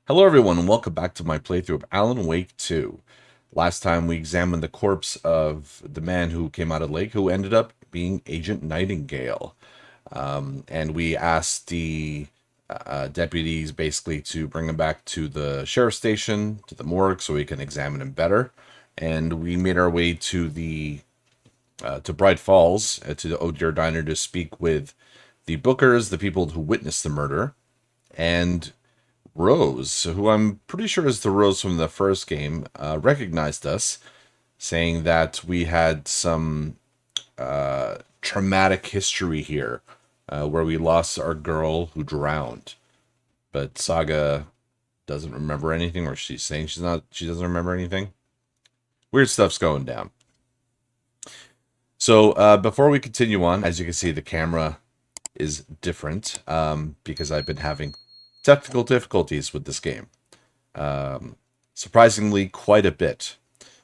Hello everyone and welcome back to my playthrough of Alan Wake 2. Last time we examined the corpse of the man who came out of the lake who ended up being Agent Nightingale. And we asked the deputies basically to bring him back to the sheriff's station, to the morgue, so we can examine him better. And we made our way to the to Bright Falls, to the Oh Dear Diner to speak with the bookers, the people who witnessed the murder, and Rose, who I'm pretty sure is the Rose from the first game, recognized us, saying that we had some traumatic history here, where we lost our girl who drowned. But Saga doesn't remember anything, or she's saying she doesn't remember anything. Weird stuff's going down. So before we continue on, as you can see, the camera is different because I've been having technical difficulties with this game. Surprisingly, quite a bit.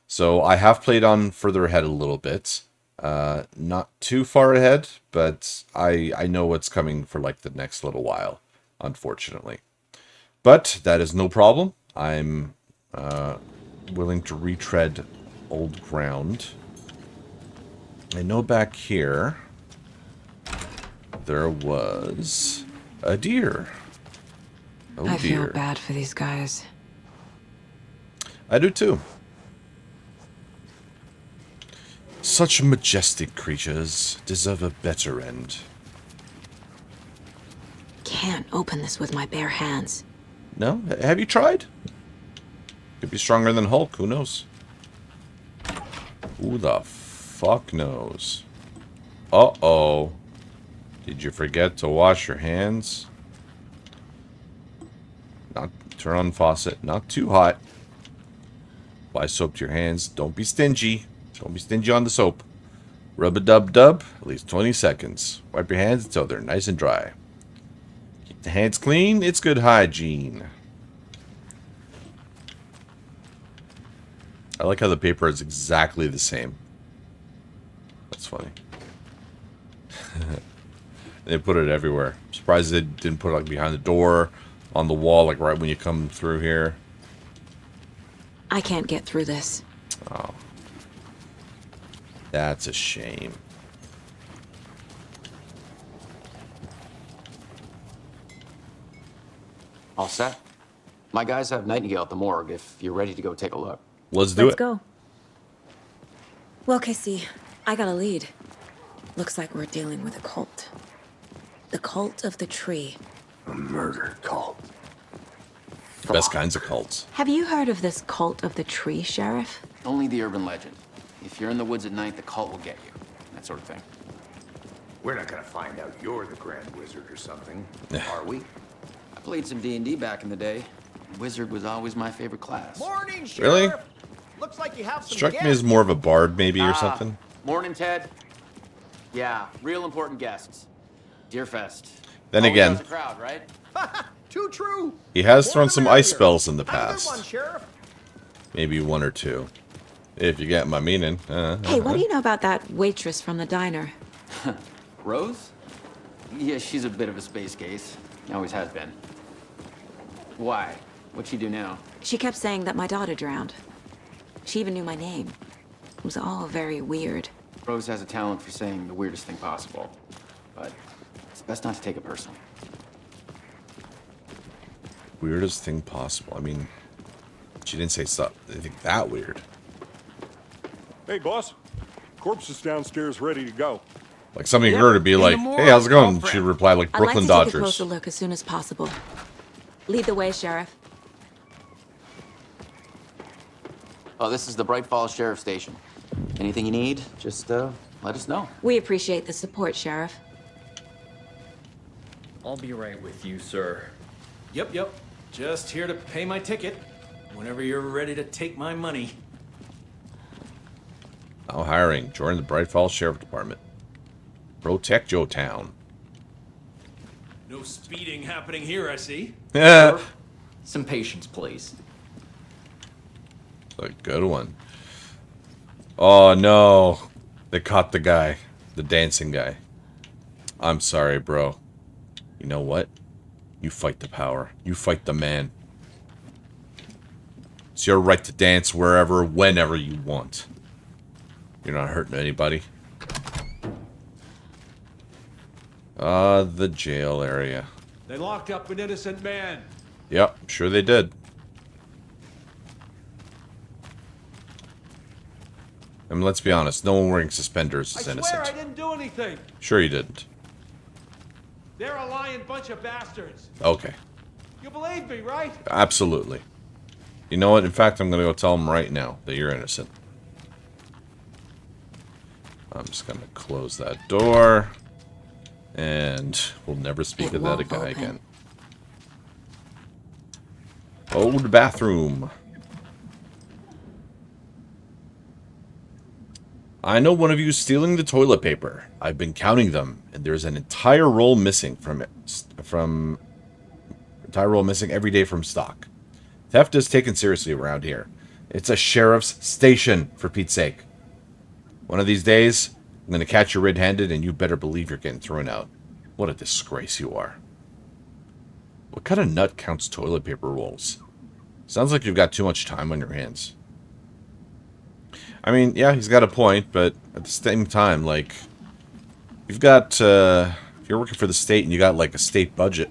So I have played on further ahead a little bit. Not too far ahead, but I know what's coming for like the next little while, unfortunately. But that is no problem. I'm willing to retread old ground. I know back here there was a deer. Oh, I dear. feel bad for these guys. I do too. Such majestic creatures deserve a better end. Can't open this with my bare hands. No? Have you tried? Could be stronger than Hulk, who knows? Who the fuck knows? Uh-oh. Did you forget to wash your hands? Not turn on faucet. Not too hot. Apply soap to your hands. Don't be stingy. Don't be stingy on the soap. Rub-a-dub-dub. At least 20 seconds. Wipe your hands until they're nice and dry. Keep the hands clean. It's good hygiene. I like how the paper is exactly the same. That's funny. They put it everywhere. I'm surprised they didn't put it like behind the door, on the wall, like right when you come through here. I can't get through this. Oh. That's a shame. All set? My guys have Nightingale at the morgue if you're ready to go take a look. Let's do Let's it. go. Well, Casey, I got a lead. Looks like we're dealing with a cult. The cult of the tree. A murder cult. Best kinds of cults. Have you heard of this cult of the tree, Sheriff? Only the urban legend. If you're in the woods at night, the cult will get you. That sort of thing. We're not gonna find out you're the Grand Wizard or something, are we? I played some D&D back in the day. Wizard was always my favorite class. Morning, Sheriff. Really? Looks like you have some Struck me guests. as more of a bard, maybe, or Ah, something. Morning, Ted. Yeah, real important guests. Deerfest. Then Always again, has a crowd, right? Too true. he has More thrown the some merrier. ice spells in the Have a good past. one, Sheriff. Maybe one or two. If you get my meaning. Hey, what do you know about that waitress from the diner? Rose? Yeah, she's a bit of a space case. Always has been. Why? What'd she do now? She kept saying that my daughter drowned. She even knew my name. It was all very weird. Rose has a talent for saying the weirdest thing possible. But it's best not to take it personally. Weirdest thing possible. I mean, she didn't say anything that weird. Hey, boss. Corpse is downstairs ready to go. Like something her to be like, hey, how's it going? She'd reply like I'd Brooklyn like to take a Dodgers. closer look as soon as possible. Lead the way, Sheriff. Oh, this is the Bright Falls Sheriff Station. Anything you need, just let us know. We appreciate the support, Sheriff. I'll be right with you, sir. Yep. Just here to pay my ticket. Whenever you're ready to take my money. Now hiring. Join the Bright Falls Sheriff Department. Protect your town. No speeding happening here, I see. Yeah. Some patience, please. A good one. Oh no. They caught the guy. The dancing guy. I'm sorry, bro. You know what? You fight the power. You fight the man. It's your right to dance wherever, whenever you want. You're not hurting anybody. The jail area. They locked up an innocent man. Yep, sure they did. I mean, let's be honest. No one wearing suspenders is I innocent. swear I didn't do anything. Sure you didn't. They're a lying bunch of bastards. Okay. You believe me, right? Absolutely. You know what? In fact, I'm going to go tell them right now that you're innocent. I'm just going to close that door. And we'll never speak of that guy again. Oh, the bathroom. I know one of you is stealing the toilet paper. I've been counting them, and there's an entire roll missing entire roll missing every day from stock. Theft is taken seriously around here. It's a sheriff's station, for Pete's sake. One of these days, I'm going to catch you red-handed, and you better believe you're getting thrown out. What a disgrace you are. What kind of nut counts toilet paper rolls? Sounds like you've got too much time on your hands. I mean, yeah, he's got a point, but at the same time, like, you've got, if you're working for the state and you got, like, a state budget.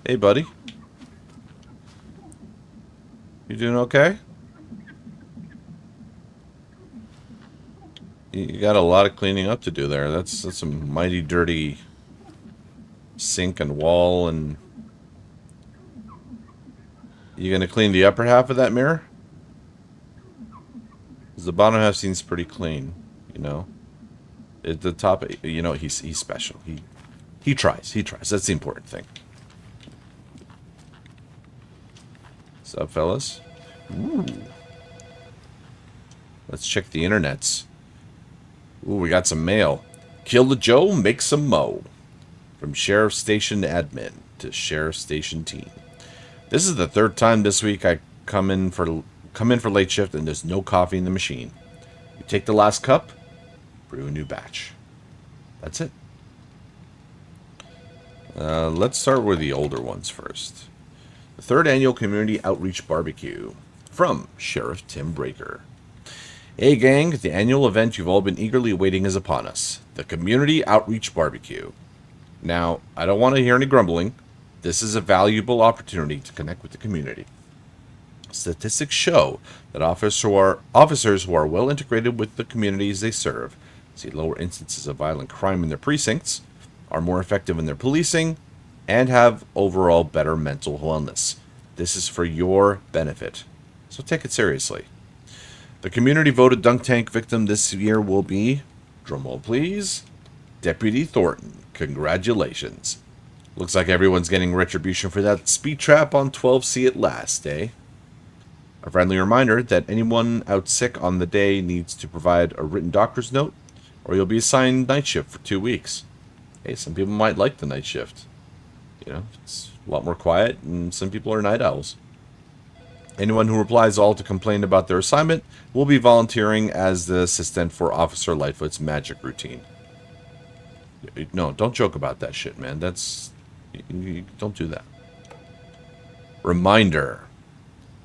Hey, buddy. You doing okay? You got a lot of cleaning up to do there. That's a mighty dirty sink and wall, and you gonna clean the upper half of that mirror? 'Cause the bottom half seems pretty clean, you know. At the top, you know, he's special. He tries. That's the important thing. What's up, fellas? Ooh. Let's check the internets. Ooh, we got some mail. Kill the Joe, make some mo. From Sheriff Station admin to Sheriff Station team. This is the third time this week I come in for late shift and there's no coffee in the machine. You take the last cup, brew a new batch. That's it. Let's start with the older ones first. The third annual Community Outreach Barbecue from Sheriff Tim Breaker. Hey gang, the annual event you've all been eagerly waiting is upon us. The Community Outreach Barbecue. Now, I don't want to hear any grumbling. This is a valuable opportunity to connect with the community. Statistics show that officers who are well integrated with the communities they serve, see lower instances of violent crime in their precincts, are more effective in their policing, and have overall better mental wellness. This is for your benefit, so take it seriously. The community voted dunk tank victim this year will be, drumroll please, Deputy Thornton. Congratulations. Looks like everyone's getting retribution for that speed trap on 12C at last, eh? A friendly reminder that anyone out sick on the day needs to provide a written doctor's note, or you'll be assigned night shift for 2 weeks. Hey, some people might like the night shift. You know, it's a lot more quiet, and some people are night owls. Anyone who replies all to complain about their assignment will be volunteering as the assistant for Officer Lightfoot's magic routine. No, don't joke about that shit, man. Don't do that. Reminder.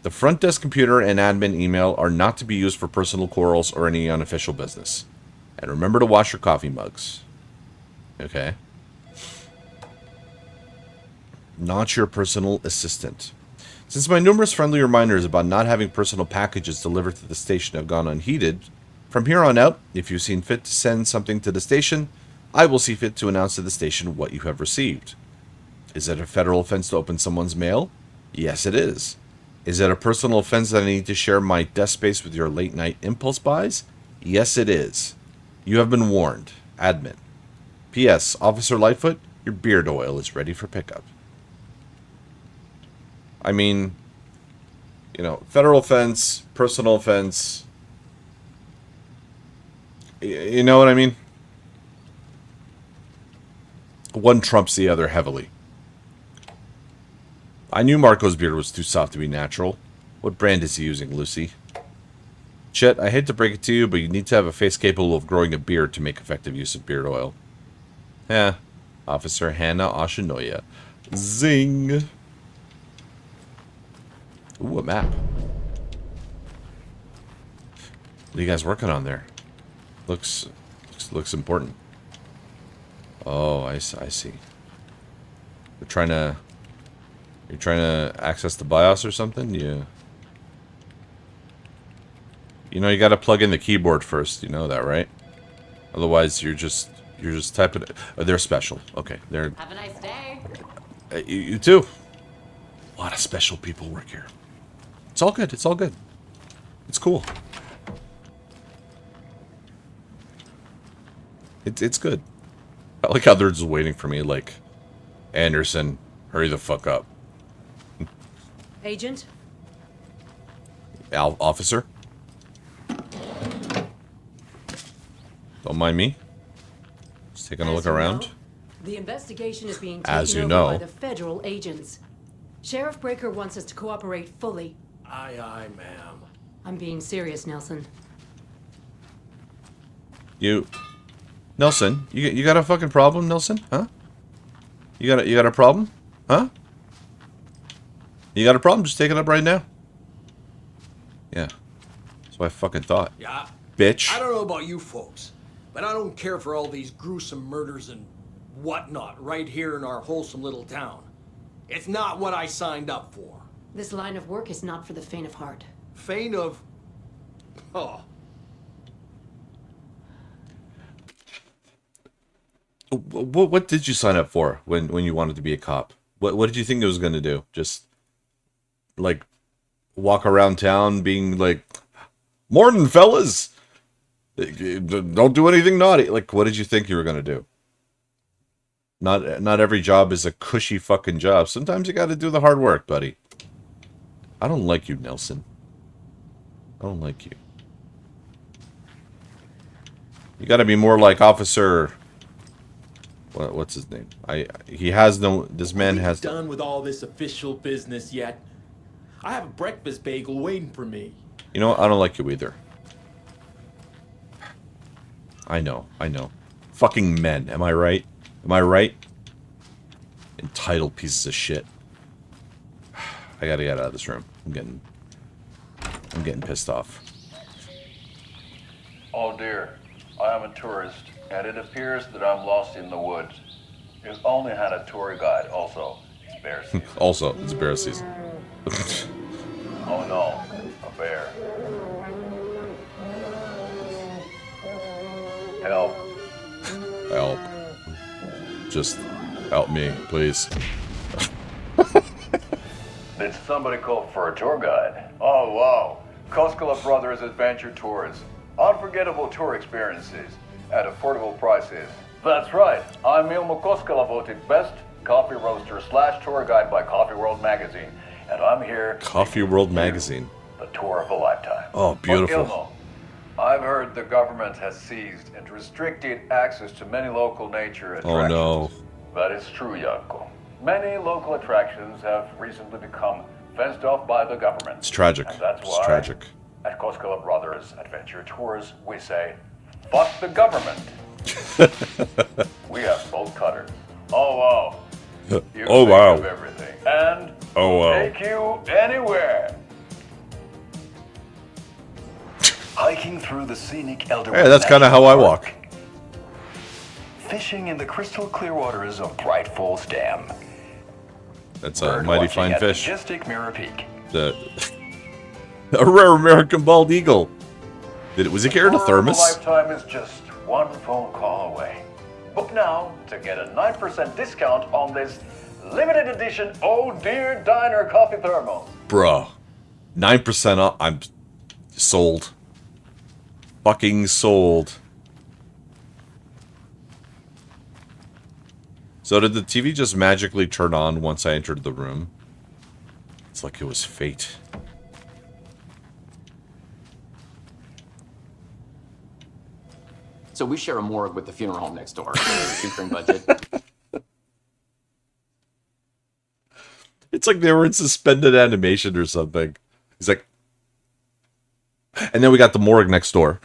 The front desk computer and admin email are not to be used for personal quarrels or any unofficial business. And remember to wash your coffee mugs. Okay? Not your personal assistant. Since my numerous friendly reminders about not having personal packages delivered to the station have gone unheeded, from here on out, if you've seen fit to send something to the station, I will see fit to announce to the station what you have received. Is it a federal offense to open someone's mail? Yes, it is. Is it a personal offense that I need to share my desk space with your late-night impulse buys? Yes, it is. You have been warned. Admin. P.S. Officer Lightfoot, your beard oil is ready for pickup. I mean, you know, federal offense, personal offense. You know what I mean? One trumps the other heavily. I knew Marco's beard was too soft to be natural. What brand is he using, Lucy? Chet, I hate to break it to you, but you need to have a face capable of growing a beard to make effective use of beard oil. Officer Hannah Oshinoya. Zing! Ooh, a map. What are you guys working on there? Looks important. Oh, I see. You're trying to access the BIOS or something? You know you gotta plug in the keyboard first, you know that, right? Otherwise you're just typing it. Oh, they're special. Okay, they're Have a nice day. you too. A lot of special people work here. It's all good, it's all good. It's cool. It's good. I like how they're just waiting for me, like, Anderson, hurry the fuck up. Agent? Officer? Don't mind me. Just taking a look around. The investigation is being As taken you over know. by the federal agents. Sheriff Breaker wants us to cooperate fully. Aye, aye, ma'am. I'm being serious, Nelson. Nelson, you got a fucking problem, Nelson? Huh? You got a problem? Huh? You got a problem? Just take it up right now. Yeah. That's what I fucking thought. Yeah. Bitch. I don't know about you folks, but I don't care for all these gruesome murders and whatnot right here in our wholesome little town. It's not what I signed up for. This line of work is not for the faint of heart. Faint of... Oh. What did you sign up for when you wanted to be a cop? What did you think it was going to do? Just, like, walk around town being like, "Morning, fellas! Don't do anything naughty." Like, what did you think you were going to do? Not every job is a cushy fucking job. Sometimes you got to do the hard work, buddy. I don't like you, Nelson. I don't like you. You got to be more like Officer... What's his name? He has no... This man has... Done with all this official business yet? I have a breakfast bagel waiting for me. You know what? I don't like you either. I know. Fucking men. Am I right? Am I right? Entitled pieces of shit. I gotta get out of this room. I'm getting pissed off. Oh dear. I am a tourist, and it appears that I'm lost in the woods. You've only had a tour guide, also. It's bear season. Also, it's bear season. Oh no, a bear. Help. Help. Just help me, please. Did somebody call for a tour guide? Oh wow. Koskela Brothers Adventure Tours. Unforgettable tour experiences at affordable prices. That's right. I'm Ilmo Koskela, voted best coffee roaster / tour guide by Coffee World Magazine. And I'm here... Coffee World Magazine. The tour of a lifetime. Oh, beautiful. But Ilmo, I've heard the government has seized and restricted access to many local nature attractions. Oh no. That is true, Yanko. Many local attractions have recently become fenced off by the government. It's tragic. And that's It's why tragic. at Koskela Brothers Adventure Tours, we say, fuck the government. We have bolt cutters. Oh wow. You Oh, think wow. of everything. And Oh, wow. take you anywhere. Hiking through the scenic Elderwood Hey, that's kind of how I National walk. Park. Fishing in the crystal clear waters of Bright Falls Dam. That's a Bird mighty watching fine at fish. Majestic Mirror Peak. A rare American bald eagle. Was he carrying a Tour of thermos? lifetime is just one phone call away. Book now to get a 9% discount on this limited edition Oh Dear Diner coffee thermos. Bruh. 9% off. I'm sold. Fucking sold. So did the TV just magically turn on once I entered the room? It's like it was fate. So we share a morgue with the funeral home next door. Shoestring budget. It's like they were in suspended animation or something. He's like... And then we got the morgue next door.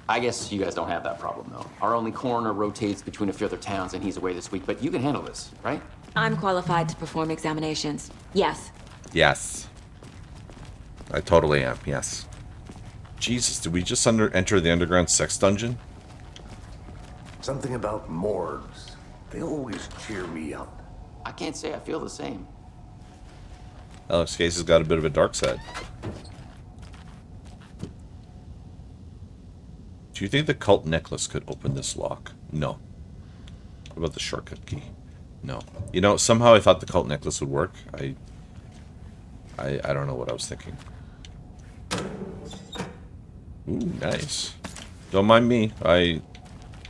I guess you guys don't have that problem, though. Our only coroner rotates between a few other towns, and he's away this week. But you can handle this, right? I'm qualified to perform examinations. Yes. Yes. I totally am, yes. Jesus, did we just enter the underground sex dungeon? Something about morgues. They always cheer me up. I can't say I feel the same. Alex Case has got a bit of a dark side. Do you think the cult necklace could open this lock? No. What about the shortcut key? No. You know, somehow I thought the cult necklace would work. I don't know what I was thinking. Ooh, nice. Don't mind me.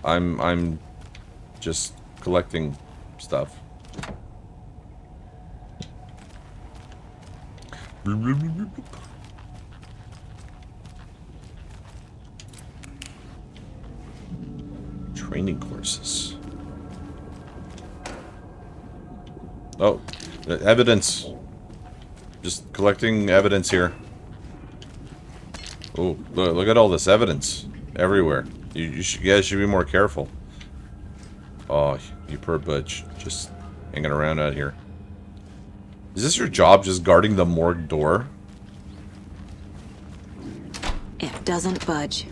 I'm just collecting stuff. Training courses. Oh, evidence. Just collecting evidence here. Oh, look at all this evidence everywhere. You guys should be more careful. Oh, you poor butch, just hanging around out here. Is this your job, just guarding the morgue door? It doesn't budge.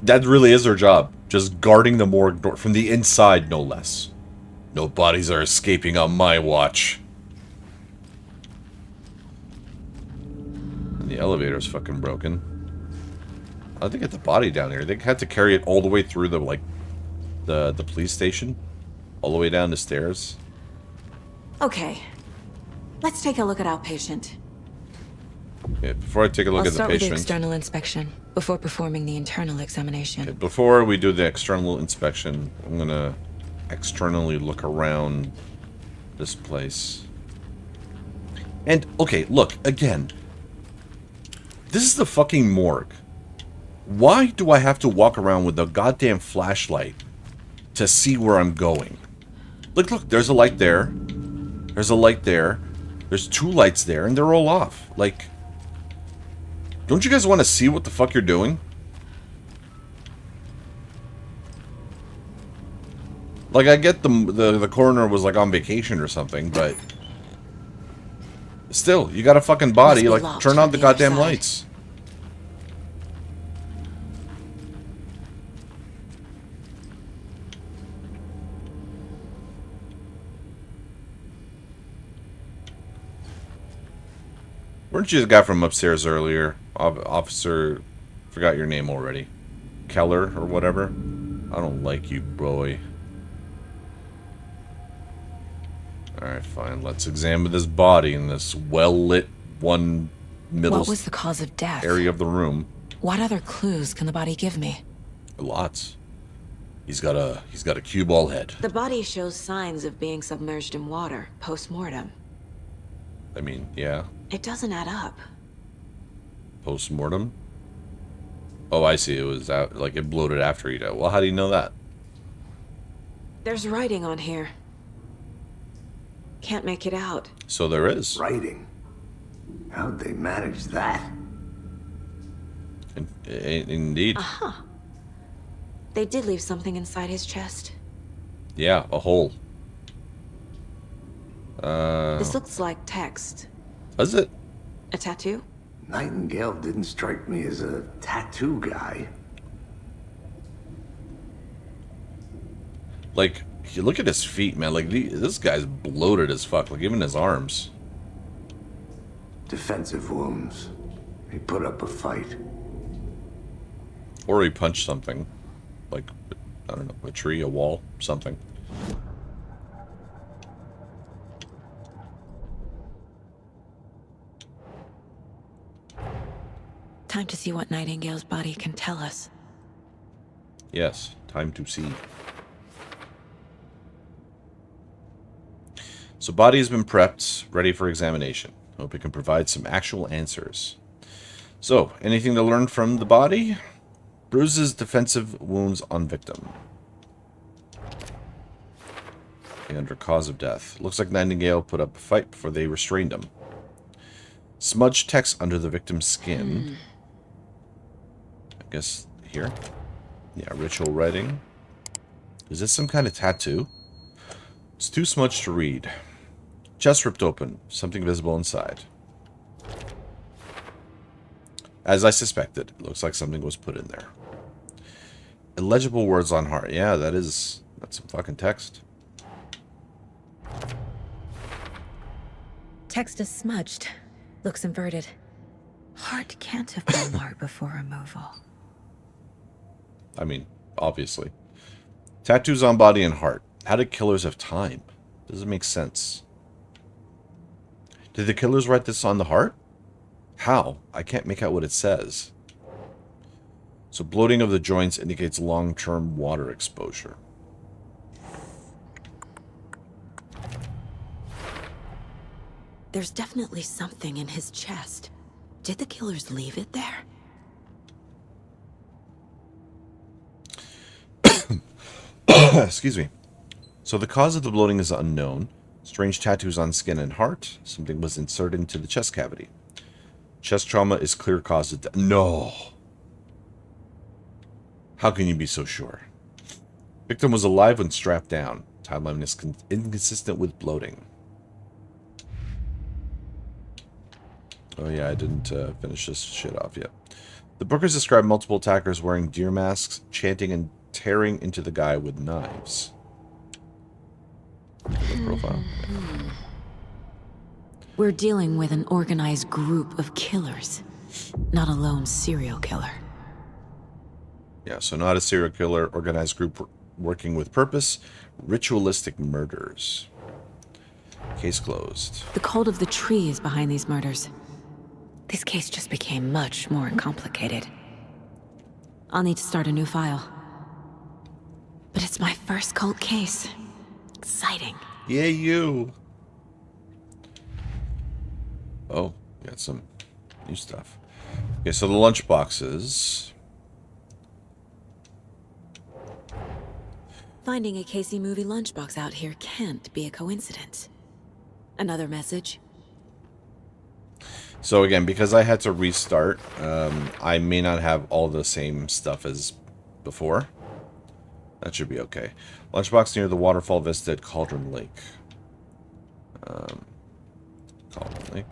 That really is her job, just guarding the morgue door from the inside, no less. No bodies are escaping on my watch. And the elevator's fucking broken. How'd they get the body down here? They had to carry it all the way through the, like, the police station? All the way down the stairs? Okay. Let's take a look at our patient. Okay, before I take a look at the Start with the patient... external inspection before performing the internal examination. Okay, before we do the external inspection, I'm gonna externally look around this place. And, okay, look, again. This is the fucking morgue. Why do I have to walk around with a goddamn flashlight to see where I'm going? Look, there's a light there. There's a light there. There's 2 lights there, and they're all off. Like, don't you guys want to see what the fuck you're doing? Like, I get the coroner was, like, on vacation or something, but... Still, you got a fucking body, like, turn on the goddamn lights. Weren't you the guy from upstairs earlier? Officer... Forgot your name already. Keller, or whatever? I don't like you, boy. Alright, fine. Let's examine this body in this well-lit one middle... What was the cause of death? ...area of the room. What other clues can the body give me? Lots. He's got a cue ball head. The body shows signs of being submerged in water, post-mortem. I mean, yeah. It doesn't add up. Post-mortem? Oh, I see. It was out, like, it bloated after he died. Well, how do you know that? There's writing on here. Can't make it out. So there is. Writing? How'd they manage that? Indeed. Uh-huh. They did leave something inside his chest. Yeah, a hole. This looks like text. Does it? A tattoo? Nightingale didn't strike me as a tattoo guy. Like, you look at his feet, man. Like, this guy's bloated as fuck. Like, even his arms. Defensive wounds. He put up a fight. Or he punched something. Like, I don't know, a tree, a wall, something. Time to see what Nightingale's body can tell us. Yes, time to see. So body has been prepped, ready for examination. Hope it can provide some actual answers. So, anything to learn from the body? Bruises, defensive wounds on victim. Under cause of death. Looks like Nightingale put up a fight before they restrained him. Smudged text under the victim's skin. I guess here. Yeah, ritual writing. Is this some kind of tattoo? It's too smudged to read. Chest ripped open. Something visible inside. As I suspected, it looks like something was put in there. Illegible words on heart. Yeah, that's some fucking text. Text is smudged. Looks inverted. Heart can't have been marked before removal. I mean, obviously. Tattoos on body and heart. How did killers have time? Doesn't make sense. Did the killers write this on the heart? How? I can't make out what it says. So bloating of the joints indicates long-term water exposure. There's definitely something in his chest. Did the killers leave it there? Excuse me. So the cause of the bloating is unknown. Strange tattoos on skin and heart. Something was inserted into the chest cavity. Chest trauma is clear cause of death. No. How can you be so sure? Victim was alive when strapped down. Timeline is inconsistent with bloating. Oh yeah, I didn't finish this shit off yet. The bookers describe multiple attackers wearing deer masks, chanting and tearing into the guy with knives. The profile. We're dealing with an organized group of killers, not a lone serial killer. Yeah, so not a serial killer, organized group working with purpose, ritualistic murders. Case closed. The cult of the tree is behind these murders. This case just became much more complicated. I'll need to start a new file. But it's my first cult case. Exciting. Yay, you! Oh, got some new stuff. Okay, so the lunch boxes. Finding a Casey movie lunchbox out here can't be a coincidence. Another message? So again, because I had to restart, I may not have all the same stuff as before. That should be okay. Lunchbox near the waterfall vista at Cauldron Lake. Cauldron Lake.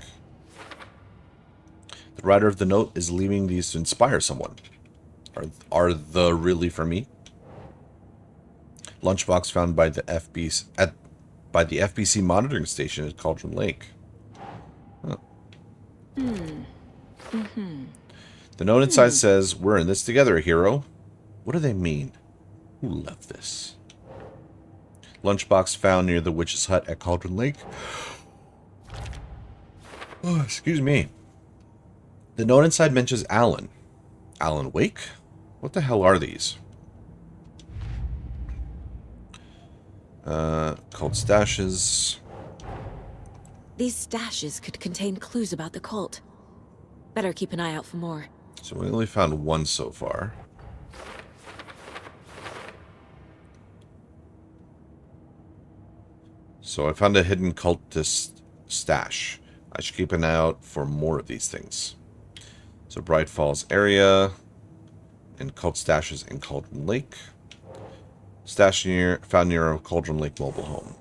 The writer of the note is leaving these to inspire someone. Are the really for me? Lunchbox found by the FBC monitoring station at Cauldron Lake. Huh. The note inside says, "We're in this together, hero." What do they mean? Who left this? Lunchbox found near the witch's hut at Cauldron Lake. Oh, excuse me. The note inside mentions Alan. Alan Wake? What the hell are these? Cult stashes. These stashes could contain clues about the cult. Better keep an eye out for more. So we only found one so far. So I found a hidden cultist stash. I should keep an eye out for more of these things. So Bright Falls area and cult stashes in Cauldron Lake. Stash found near a Cauldron Lake mobile home.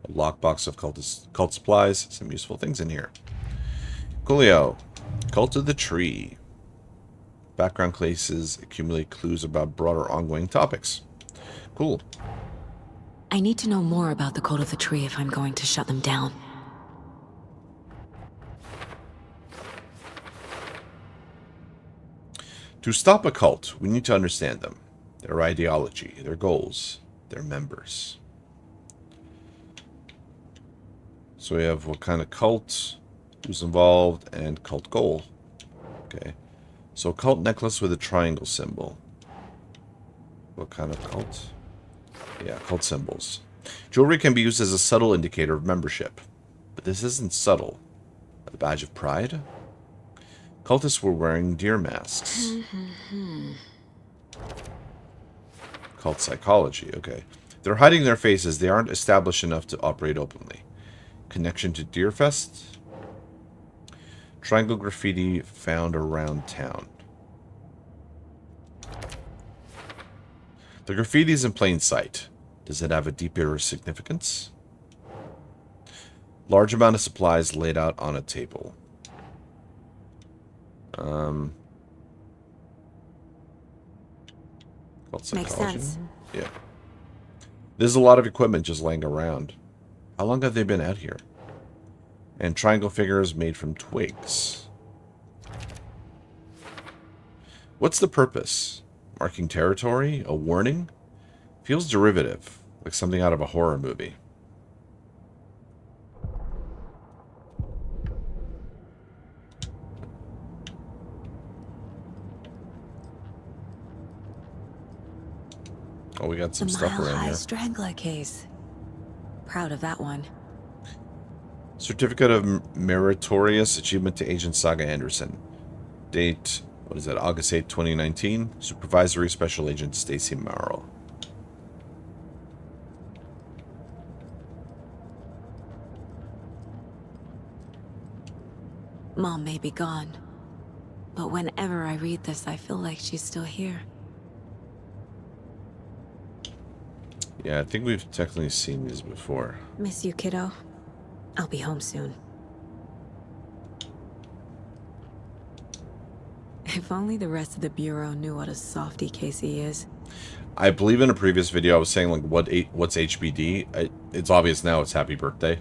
A lockbox of cult supplies. Some useful things in here. Coolio. Cult of the Tree. Background cases accumulate clues about broader ongoing topics. Cool. I need to know more about the cult of the tree if I'm going to shut them down. To stop a cult, we need to understand them. Their ideology, their goals, their members. So we have what kind of cult, who's involved, and cult goal. Okay. So cult necklace with a triangle symbol. What kind of cult? Yeah, cult symbols. Jewelry can be used as a subtle indicator of membership. But this isn't subtle. A badge of pride? Cultists were wearing deer masks. Cult psychology, okay. They're hiding their faces. They aren't established enough to operate openly. Connection to Deerfest? Triangle graffiti found around town. The graffiti is in plain sight. Does it have a deeper significance? Large amount of supplies laid out on a table. Called Makes psychology? sense. Yeah. There's a lot of equipment just laying around. How long have they been out here? And triangle figures made from twigs. What's the purpose? Marking territory? A warning? Feels derivative, like something out of a horror movie. Oh, we got some stuff around Mile-high here. strangler case. Proud of that one. Certificate of Meritorious Achievement to Agent Saga Anderson. Date, what is that, August 8, 2019. Supervisory Special Agent Stacy Morrow. Mom may be gone, but whenever I read this, I feel like she's still here. Yeah, I think we've technically seen these before. Miss you, kiddo. I'll be home soon. If only the rest of the Bureau knew what a softy Casey is. I believe in a previous video I was saying, like, what's HBD? It's obvious now it's Happy Birthday.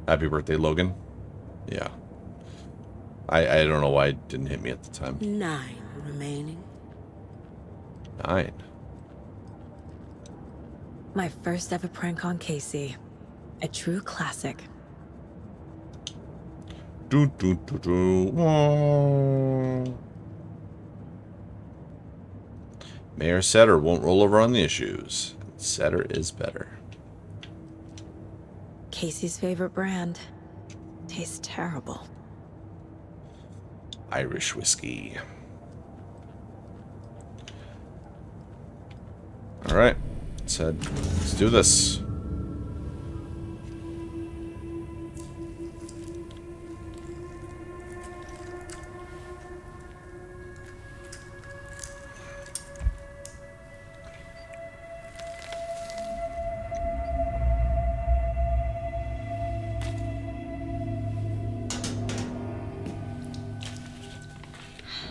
Happy Birthday, Logan. Yeah. I don't know why it didn't hit me at the time. 9 remaining. 9. My first ever prank on Casey. A true classic. Do, do, do, do. Wah. Mayor Setter won't roll over on the issues. Setter is better. Casey's favorite brand. Tastes terrible. Irish whiskey. Alright. Let's do this.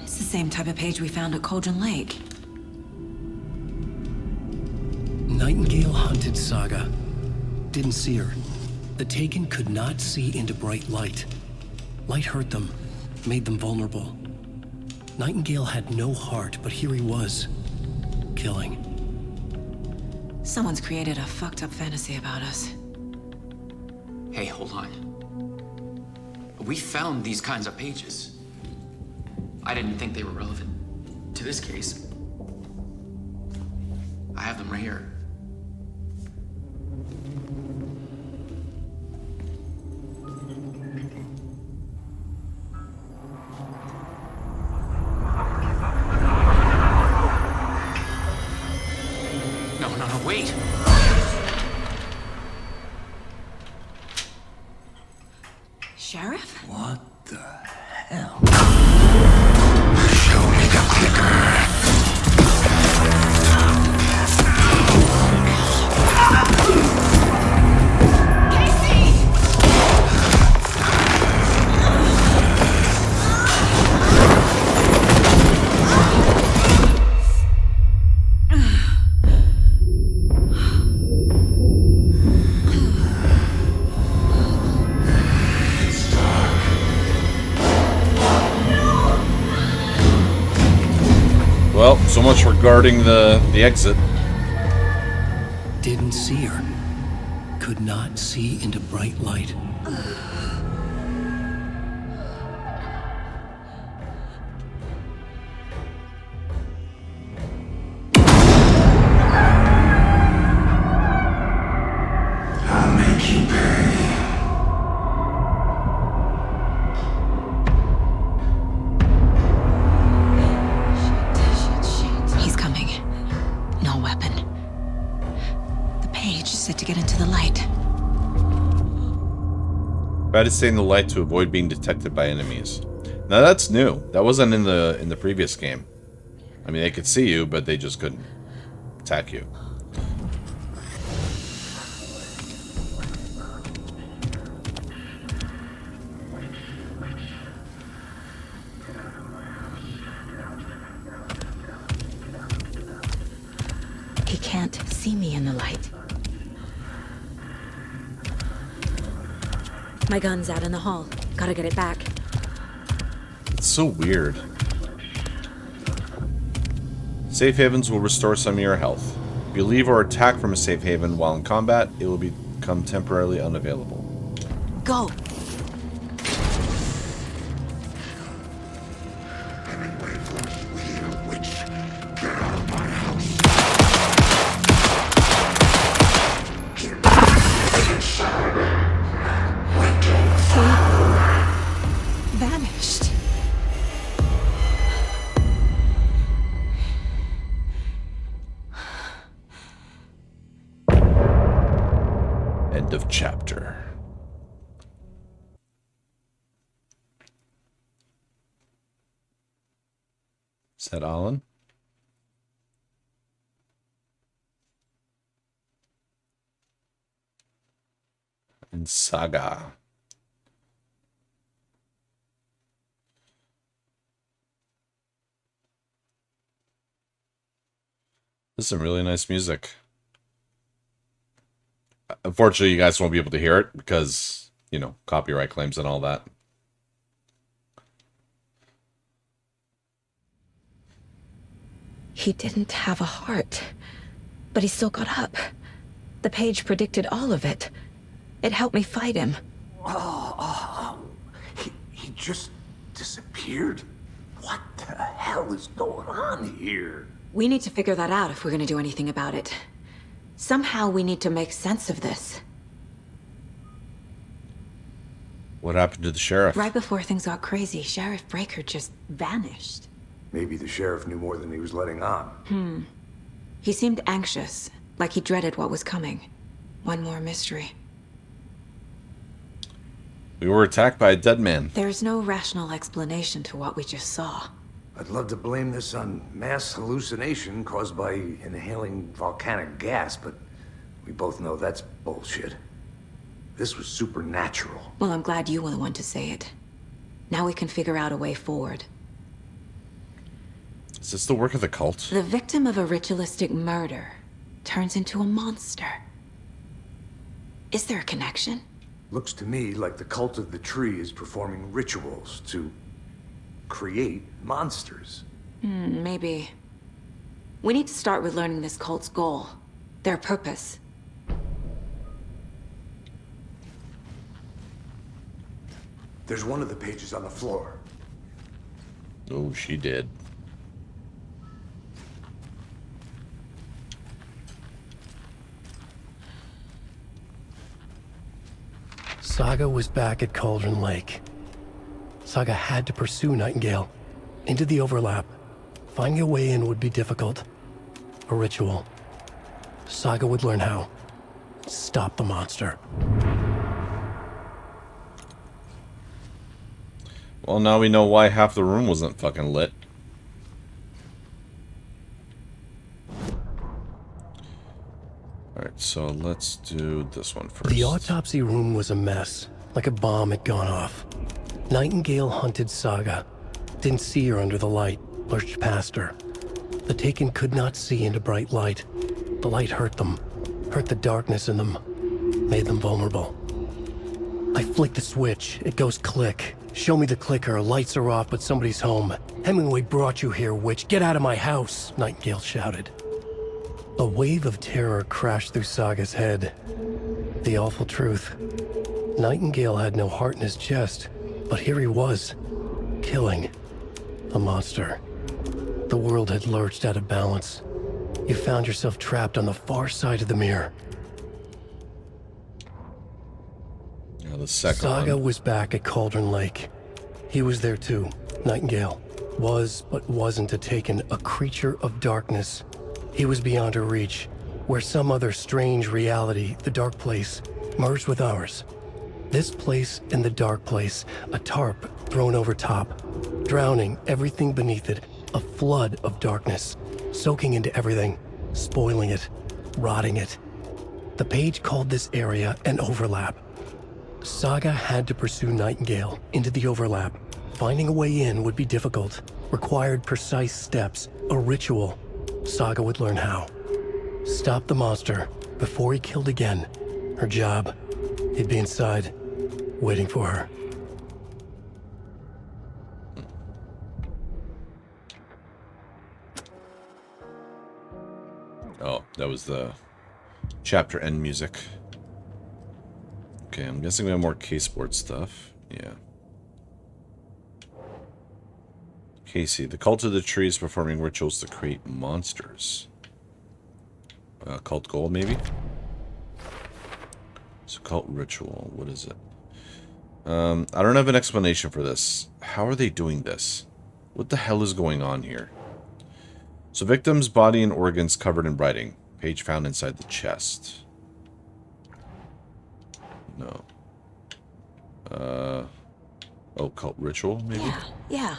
It's the same type of page we found at Cauldron Lake. Nightingale hunted Saga. Didn't see her. The Taken could not see into bright light. Light hurt them, made them vulnerable. Nightingale had no heart, but here he was, killing. Someone's created a fucked up fantasy about us. Hey, hold on. We found these kinds of pages. I didn't think they were relevant to this case. I have them right here. No, wait! Sheriff? What the hell? Show me the clicker. Well, so much regarding the exit. Didn't see her. Could not see into bright light. I'll make you pay. He's coming. No weapon. The page said to get into the light. Try to stay in the light to avoid being detected by enemies. Now that's new. That wasn't in the previous game. I mean, they could see you, but they just couldn't attack you. see me in the light. My gun's out in the hall. Gotta get it back. It's so weird. Safe havens will restore some of your health. If you leave or attack from a safe haven while in combat, it will become temporarily unavailable. Go! Vanished. End of chapter. Is that Alan? And Saga. This is some really nice music. Unfortunately, you guys won't be able to hear it because, you know, copyright claims and all that. He didn't have a heart, but he still got up. The page predicted all of it. It helped me fight him. He just disappeared? What the hell is going on here? We need to figure that out if we're gonna do anything about it. Somehow we need to make sense of this. What happened to the sheriff? Right before things got crazy, Sheriff Breaker just vanished. Maybe the sheriff knew more than he was letting on. He seemed anxious, like he dreaded what was coming. One more mystery. We were attacked by a dead man. There's no rational explanation to what we just saw. I'd love to blame this on mass hallucination caused by inhaling volcanic gas, but we both know that's bullshit. This was supernatural. Well, I'm glad you were the one to say it. Now we can figure out a way forward. Is this the work of the cult? The victim of a ritualistic murder turns into a monster. Is there a connection? Looks to me like the cult of the tree is performing rituals to create monsters. Maybe. We need to start with learning this cult's goal. Their purpose. There's one of the pages on the floor. Oh, she did. Saga was back at Cauldron Lake. Saga had to pursue Nightingale into the overlap. Finding a way in would be difficult. A ritual. Saga would learn how. Stop the monster. Well, now we know why half the room wasn't fucking lit. Alright, so let's do this one first. The autopsy room was a mess, like a bomb had gone off. Nightingale hunted Saga. Didn't see her under the light, lurched past her. The Taken could not see into bright light. The light hurt them, hurt the darkness in them, made them vulnerable. I flick the switch, it goes click. Show me the clicker, lights are off, but somebody's home. Hemingway brought you here, witch. Get out of my house, Nightingale shouted. A wave of terror crashed through Saga's head. The awful truth. Nightingale had no heart in his chest, but here he was, killing a monster. The world had lurched out of balance. You found yourself trapped on the far side of the mirror. Now the second Saga one. was back at Cauldron Lake. He was there too. Nightingale was, but wasn't a Taken, a creature of darkness. He was beyond her reach, where some other strange reality, the dark place, merged with ours. This place and the dark place, a tarp thrown over top, drowning everything beneath it, a flood of darkness, soaking into everything, spoiling it, rotting it. The page called this area an overlap. Saga had to pursue Nightingale into the overlap. Finding a way in would be difficult, required precise steps, a ritual. Saga would learn how. Stop the monster before he killed again. Her job, he'd be inside, waiting for her. Oh, that was the chapter end music. Okay, I'm guessing we have more K-Sport stuff. Yeah. Casey, the cult of the tree is performing rituals to create monsters. Cult goal, maybe? So cult ritual, what is it? I don't have an explanation for this. How are they doing this? What the hell is going on here? So victim's body and organs covered in writing. Page found inside the chest. No. Oh, cult ritual, maybe? Yeah.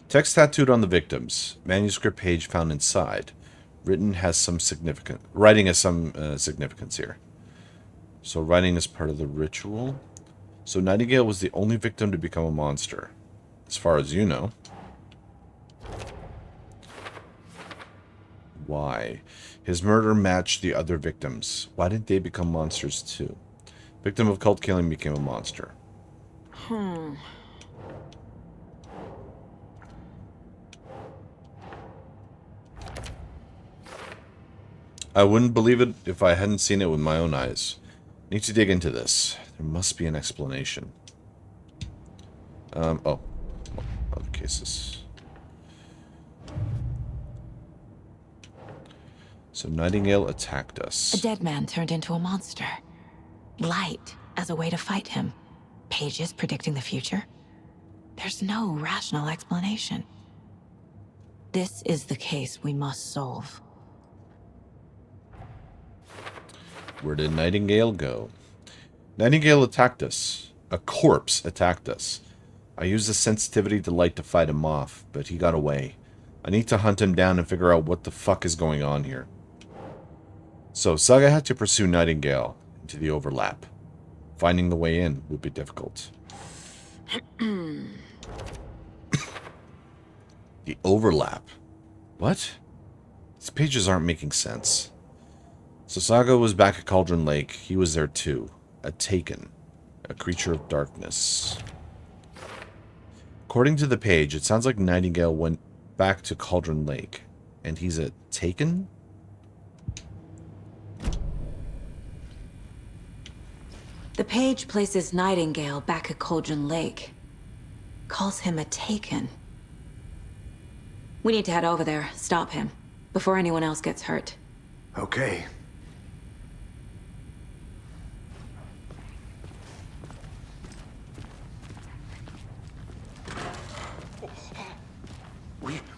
Text tattooed on the victims. Manuscript page found inside. Writing has some significance here. So writing is part of the ritual. So Nightingale was the only victim to become a monster, as far as you know. Why? His murder matched the other victims. Why didn't they become monsters too? Victim of cult killing became a monster. I wouldn't believe it if I hadn't seen it with my own eyes. Need to dig into this. There must be an explanation. Oh. Other cases. So Nightingale attacked us. A dead man turned into a monster. Light as a way to fight him. Pages predicting the future. There's no rational explanation. This is the case we must solve. Where did Nightingale go? Nightingale attacked us. A corpse attacked us. I used the sensitivity to light to fight him off, but he got away. I need to hunt him down and figure out what the fuck is going on here. So Saga had to pursue Nightingale into the overlap. Finding the way in would be difficult. The overlap? What? These pages aren't making sense. So Saga was back at Cauldron Lake. He was there too. A Taken. A creature of darkness. According to the page, it sounds like Nightingale went back to Cauldron Lake. And he's a Taken? The page places Nightingale back at Cauldron Lake. Calls him a Taken. We need to head over there, stop him, before anyone else gets hurt. Okay.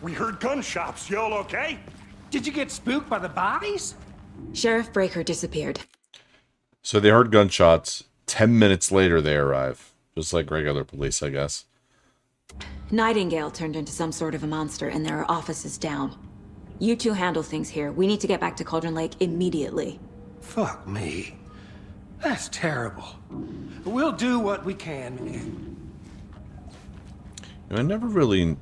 We heard gunshots. You all okay? Did you get spooked by the bodies? Sheriff Breaker disappeared. So they heard gunshots. 10 minutes later they arrive. Just like regular police, I guess. Nightingale turned into some sort of a monster and there are offices down. You two handle things here. We need to get back to Cauldron Lake immediately. Fuck me. That's terrible. We'll do what we can, man. I never really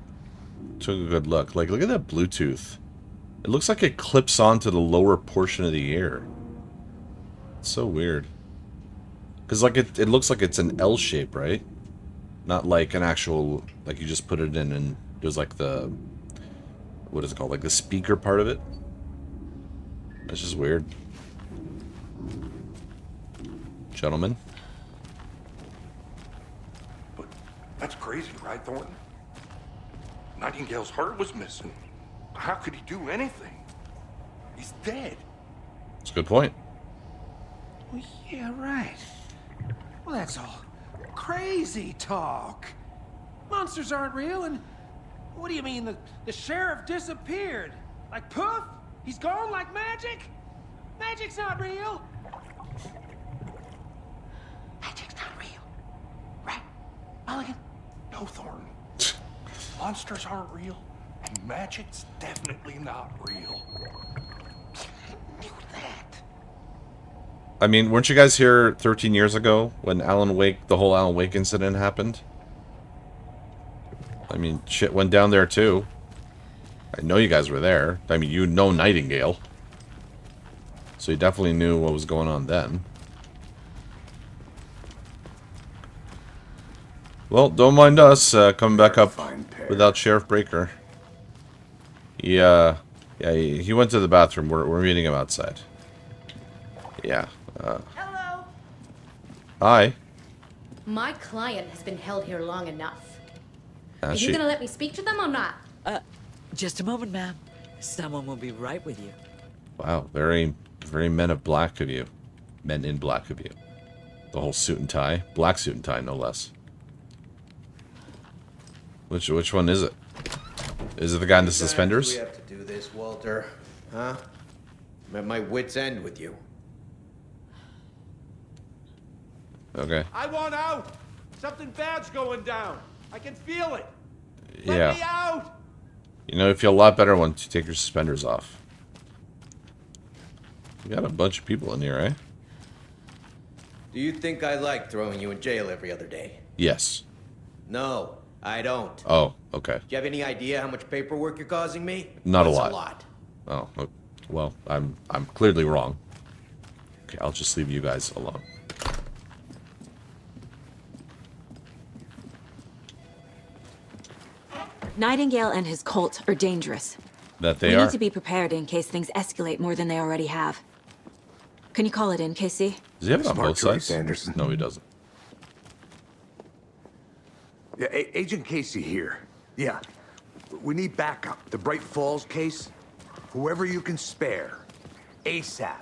took a good look. Like, look at that Bluetooth. It looks like it clips onto the lower portion of the ear. It's so weird. Because, like, it looks like it's an L shape, right? Not like an actual, like, you just put it in and there's, like, the, what is it called? Like, the speaker part of it. That's just weird. Gentlemen. But that's crazy, right, Thornton? Nightingale's heart was missing. How could he do anything? He's dead. That's a good point. Well, yeah, right. Well, that's all crazy talk. Monsters aren't real, and what do you mean the sheriff disappeared? Like poof? He's gone like magic? Magic's not real. Magic's not real. Right, Mulligan? No, Thornton. Monsters aren't real, and magic's definitely not real. I knew that. I mean, weren't you guys here 13 years ago when the whole Alan Wake incident happened? I mean, shit went down there too. I know you guys were there. I mean, you know Nightingale. So you definitely knew what was going on then. Well, don't mind us coming back up without Sheriff Breaker. He went to the bathroom. We're meeting him outside. Yeah. Hello. Hi. My client has been held here long enough. Are She... you gonna let me speak to them or not? Just a moment, ma'am. Someone will be right with you. Wow, very, very men of black of you. Men in black of you. The whole suit and tie. Black suit and tie, no less. Which one is it? Is it the guy in the suspenders? We have to do this, Walter. Huh? I'm at my wit's end with you. Okay. I want out! Something bad's going down. I can feel it. Yeah. Let me out! You know, you feel a lot better once you take your suspenders off. You got a bunch of people in here, eh? Do you think I like throwing you in jail every other day? Yes. No, I don't. Oh, okay. Do you have any idea how much paperwork you're causing me? Not a That's lot. A lot. Oh, well, I'm clearly wrong. Okay, I'll just leave you guys alone. Nightingale and his cult are dangerous. That they We are? need to be prepared in case things escalate more than they already have. Can you call it in, Casey? Does he have it on Smart both choice, sides? Anderson. No, he doesn't. Yeah, Agent Casey here. Yeah. We need backup. The Bright Falls case. Whoever you can spare. ASAP.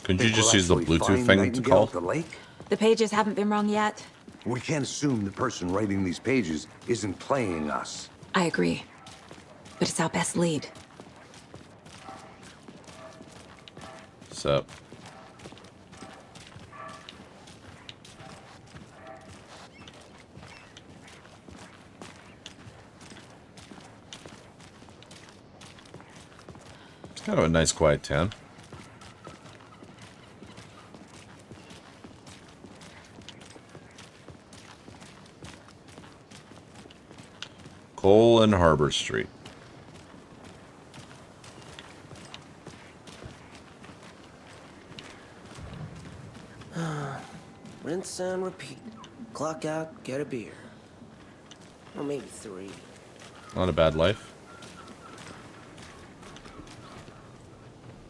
Couldn't you just use the Bluetooth thing to call? At the lake? The pages haven't been wrong yet. We can't assume the person writing these pages isn't playing us. I agree. But it's our best lead. What's up? It's kind of a nice quiet town. Cole and Harbor Street. Rinse and repeat. Clock out, get a beer. Or maybe 3. Not a bad life.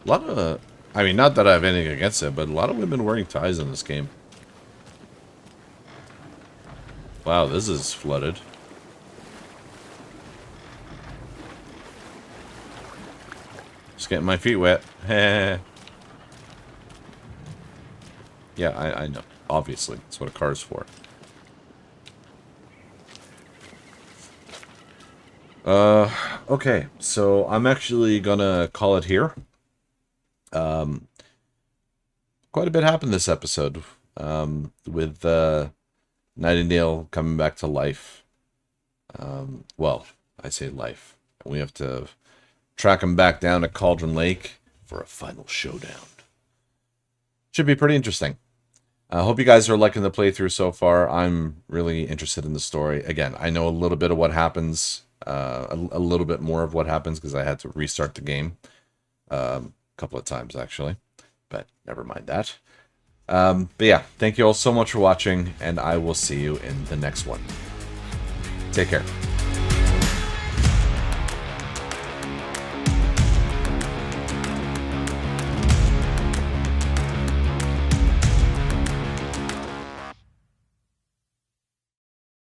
A lot of... I mean, not that I have anything against it, but a lot of women wearing ties in this game. Wow, this is flooded. Just getting my feet wet. Yeah, I know. Obviously, that's what a car's for. Okay, so I'm actually gonna call it here. Quite a bit happened this episode, with Nightingale coming back to life. Well, I say life. We have to track him back down to Cauldron Lake for a final showdown. Should be pretty interesting. I hope you guys are liking the playthrough so far. I'm really interested in the story. Again, I know a little bit of what happens, a little bit more of what happens because I had to restart the game a couple of times, actually. But never mind that. But yeah, thank you all so much for watching, and I will see you in the next one. Take care.